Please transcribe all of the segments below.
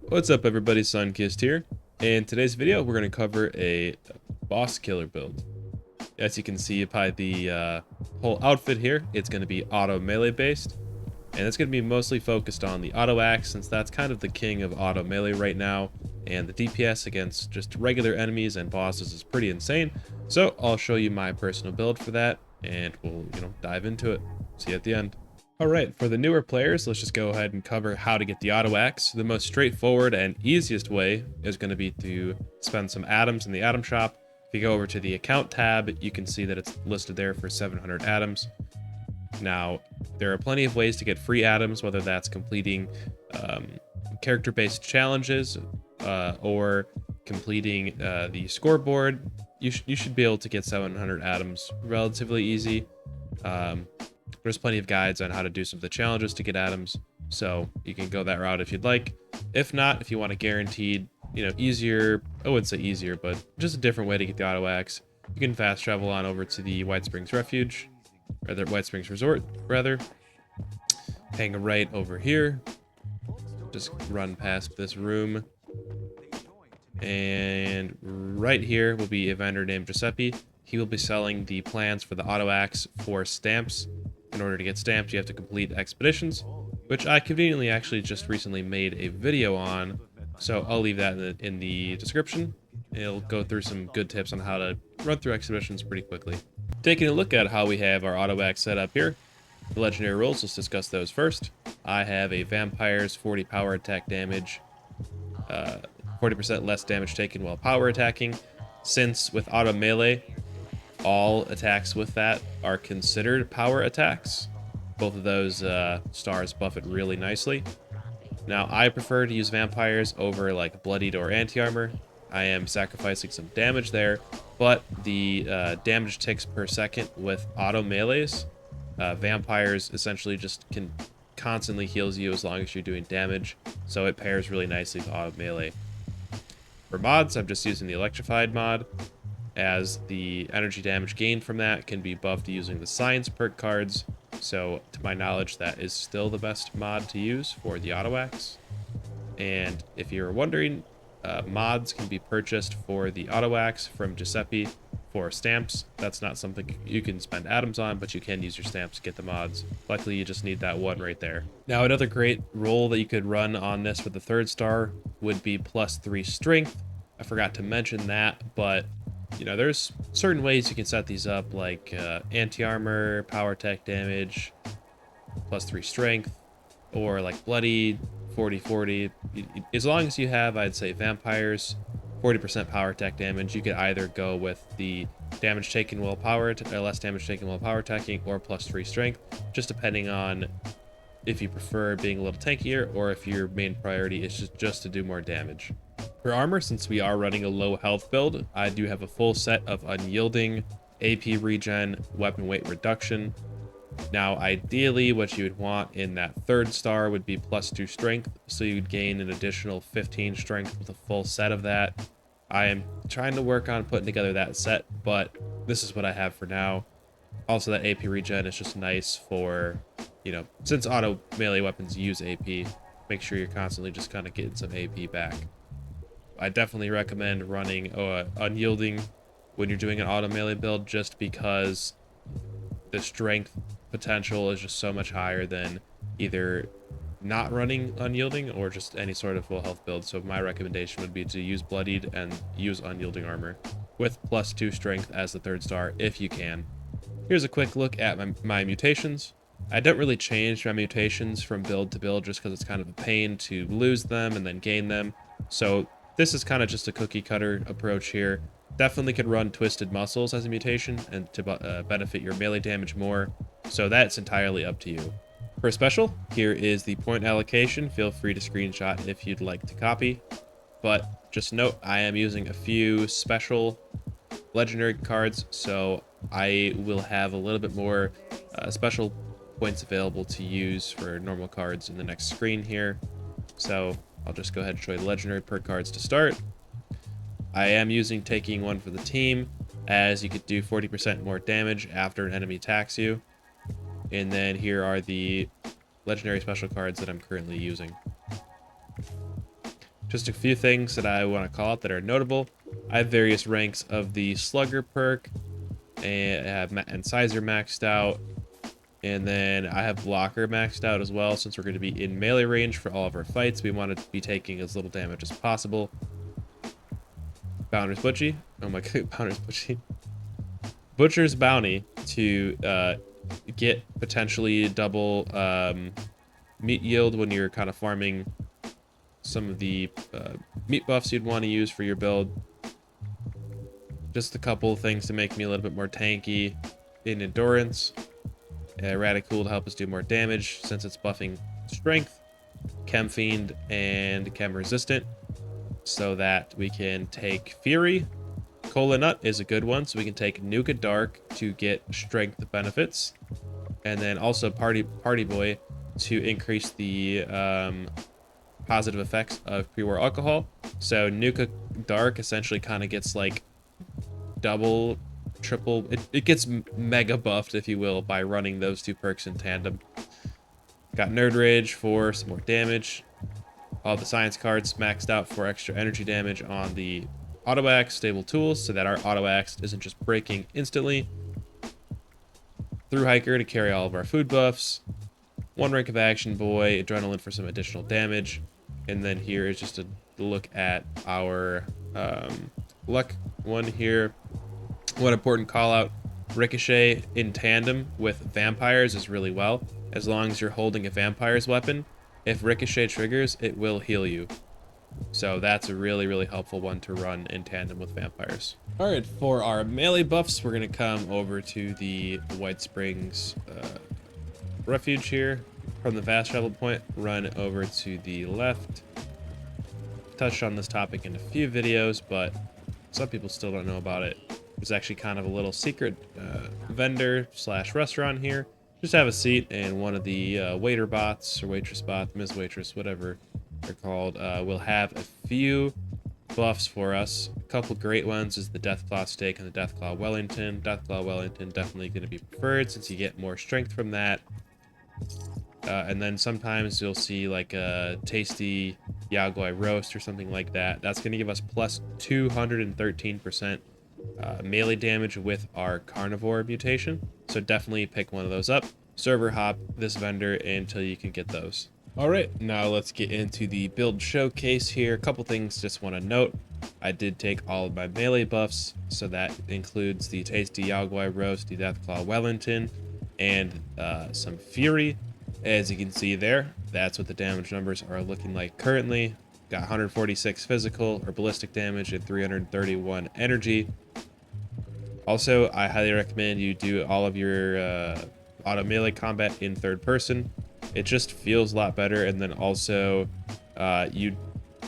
What's up everybody, Sunkissed here. In today's video we're going to cover a boss killer build. As you can see by the whole outfit here, it's going to be auto melee based. And it's going to be mostly focused on the auto axe, since that's kind of the king of auto melee right now. And the DPS against just regular enemies and bosses is pretty insane. So I'll show you my personal build for that, and we'll dive into it. See you at the end. Alright, for the newer players, let's just go ahead and cover how to get the auto axe. The most straightforward and easiest way is going to be to spend some atoms in the atom shop. If you go over to the account tab, you can see that it's listed there for 700 atoms. Now, there are plenty of ways to get free atoms, whether that's completing character-based challenges or completing the scoreboard. You should be able to get 700 atoms relatively easy. There's plenty of guides on how to do some of the challenges to get atoms, so you can go that route if you'd like. If not, if you want a guaranteed, easier, I wouldn't say easier, but just a different way to get the auto axe, you can fast travel on over to the White Springs Refuge, or the White Springs Resort, rather. Hang right over here. Just run past this room. And right here will be a vendor named Giuseppe. He will be selling the plans for the auto axe for stamps. In order to get stamps, you have to complete expeditions, which I conveniently actually just recently made a video on, so I'll leave that in the description. It'll go through some good tips on how to run through expeditions pretty quickly. Taking a look at how we have our auto axe set up here, the legendary rules, let's discuss those first. I have a vampire's 40 power attack damage, 40% less damage taken while power attacking. Since with auto melee, all attacks with that are considered power attacks. Both of those stars buff it really nicely. Now, I prefer to use vampires over like bloodied or anti-armor. I am sacrificing some damage there, but the damage ticks per second with auto melees, vampires essentially just can constantly heals you as long as you're doing damage, so it pairs really nicely with auto melee. For mods, I'm just using the electrified mod, as the energy damage gained from that can be buffed using the science perk cards. So to my knowledge, that is still the best mod to use for the auto axe. And if you're wondering, mods can be purchased for the auto axe from Giuseppe for stamps. That's not something you can spend atoms on, but you can use your stamps to get the mods. Luckily, you just need that one right there. Now, another great role that you could run on this for the 3rd star would be +3 strength. I forgot to mention that, but there's certain ways you can set these up, like anti-armor, power attack damage, +3 strength, or like bloody, 40-40. As long as you have, I'd say, vampires, 40% power attack damage, you could either go with the damage taken while less damage taken while power attacking, or +3 strength, just depending on if you prefer being a little tankier or if your main priority is just to do more damage. For armor, since we are running a low health build, I do have a full set of unyielding, AP regen, weapon weight reduction. Now, ideally, what you would want in that 3rd star would be +2 strength, so you'd gain an additional 15 strength with a full set of that. I am trying to work on putting together that set, but this is what I have for now. Also, that AP regen is just nice for, since auto melee weapons use AP, make sure you're constantly just kind of getting some AP back. I definitely recommend running unyielding when you're doing an auto melee build, just because the strength potential is just so much higher than either not running unyielding or just any sort of full health build. So my recommendation would be to use bloodied and use unyielding armor with +2 strength as the 3rd star if you can. Here's a quick look at my mutations. I don't really change my mutations from build to build just because it's kind of a pain to lose them and then gain them. So this is kind of just a cookie cutter approach here. Definitely could run Twisted Muscles as a mutation and to benefit your melee damage more. So that's entirely up to you. For special, here is the point allocation. Feel free to screenshot if you'd like to copy. But just note, I am using a few special legendary cards, so I will have a little bit more special points available to use for normal cards in the next screen here. So I'll just go ahead and show you the legendary perk cards to start. I am using taking one for the team, as you could do 40% more damage after an enemy attacks you. And then here are the legendary special cards that I'm currently using. Just a few things that I want to call out that are notable. I have various ranks of the Slugger perk, and I have Incisor maxed out, and then I have Blocker maxed out as well. Since we're going to be in melee range for all of our fights, we want to be taking as little damage as possible. Bounder's Butchie. Oh my god, Bounder's Butchie. Butcher's Bounty to get potentially double meat yield when you're kind of farming some of the meat buffs you'd want to use for your build. Just a couple things to make me a little bit more tanky in endurance. Radicool to help us do more damage since it's buffing strength, Chem Fiend, and Chem Resistant, so that we can take Fury. Cola Nut is a good one, so we can take Nuka Dark to get strength benefits, and then also Party Boy to increase the positive effects of pre-war alcohol. So Nuka Dark essentially kind of gets like double, triple, it gets mega buffed, if you will, by running those two perks in tandem. Got Nerd Rage for some more damage. All the science cards maxed out for extra energy damage on the auto axe stable tools, so that our auto axe isn't just breaking instantly. Through Hiker to carry all of our food buffs. One rank of Action Boy, Adrenaline for some additional damage. And then here is just a look at our luck one here. One important call out: Ricochet in tandem with vampires is really well, as long as you're holding a vampire's weapon. If Ricochet triggers, it will heal you. So that's a really, really helpful one to run in tandem with vampires. All right, for our melee buffs, we're going to come over to the White Springs refuge here. From the fast travel point, run over to the left. Touched on this topic in a few videos, but some people still don't know about it. There's actually kind of a little secret vendor slash restaurant here. Just have a seat, and one of the waiter bots or waitress bot, Ms. Waitress, whatever they're called, will have a few buffs for us. A couple great ones is the Deathclaw Steak and the Deathclaw Wellington. Deathclaw Wellington definitely going to be preferred since you get more strength from that. And then sometimes you'll see like a tasty Yagoi roast or something like that. That's going to give us plus 213% melee damage with our carnivore mutation. So definitely pick one of those up. Server hop this vendor until you can get those. All right, now let's get into the build showcase here. A couple things just want to note. I did take all of my melee buffs, so that includes the tasty Yagoi roast, the Deathclaw Wellington, and some Fury. As you can see there, that's what the damage numbers are looking like currently. Got 146 physical or ballistic damage and 331 energy. Also, I highly recommend you do all of your auto melee combat in third person. It just feels a lot better, and then also you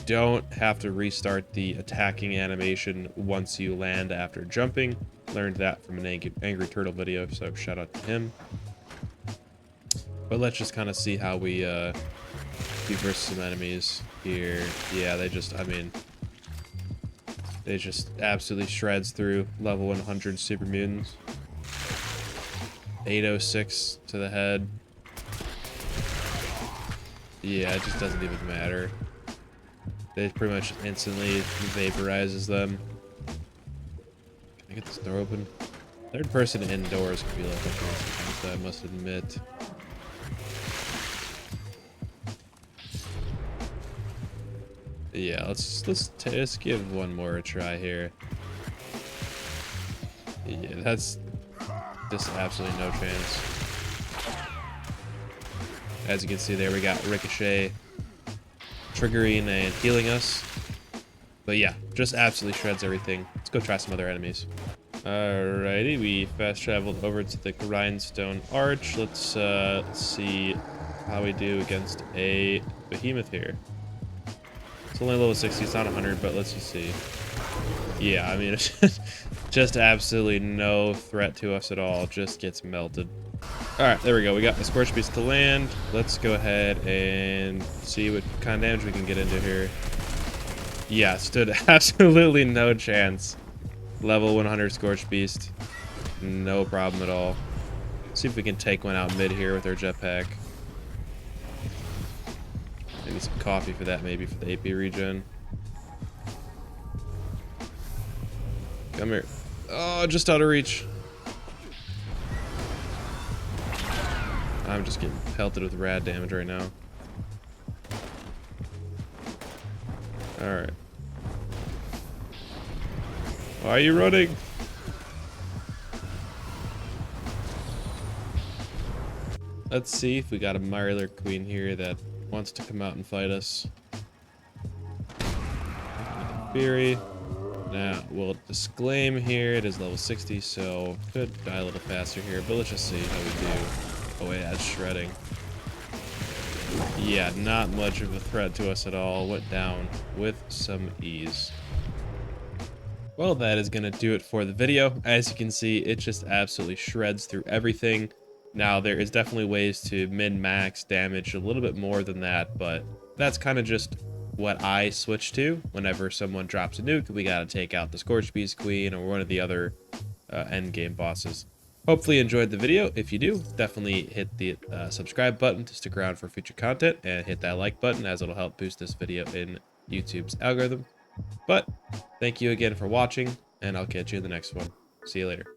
don't have to restart the attacking animation once you land after jumping. Learned that from an Angry Turtle video, so shout out to him. But let's just kind of see how we do versus some enemies here. Yeah, they just absolutely shreds through level 100 super mutants. 806 to the head. Yeah, it just doesn't even matter. It pretty much instantly vaporizes them. Can I get this door open? Third person indoors could be like a I must admit. Yeah, let's give one more a try here. Yeah, that's just absolutely no chance. As you can see there, we got Ricochet triggering and healing us. But yeah, just absolutely shreds everything. Let's go try some other enemies. Alrighty, we fast traveled over to the Grindstone Arch. Let's see how we do against a behemoth here. It's only level 60, it's not 100, but let's just see. Yeah, I mean, it's just absolutely no threat to us at all. Just gets melted. Alright, there we go. We got the Scorch Beast to land. Let's go ahead and see what kind of damage we can get into here. Yeah, stood absolutely no chance. Level 100 Scorch Beast. No problem at all. See if we can take one out mid here with our jetpack. I need some coffee for that, maybe, for the AP regen. Come here. Oh, just out of reach. I'm just getting pelted with rad damage right now. Alright. Why are you running? Let's see if we got a Mirelurk Queen here that wants to come out and fight us. Fury. Now, we'll disclaim here. It is level 60, so could die a little faster here, but let's just see how we do. Oh, yeah, it's shredding. Yeah, not much of a threat to us at all. Went down with some ease. Well, that is going to do it for the video. As you can see, it just absolutely shreds through everything. Now, there is definitely ways to min-max damage a little bit more than that, but that's kind of just what I switch to whenever someone drops a nuke. We got to take out the Scorch Beast Queen or one of the other endgame bosses. Hopefully you enjoyed the video. If you do, definitely hit the subscribe button to stick around for future content, and hit that like button, as it'll help boost this video in YouTube's algorithm. But thank you again for watching, and I'll catch you in the next one. See you later.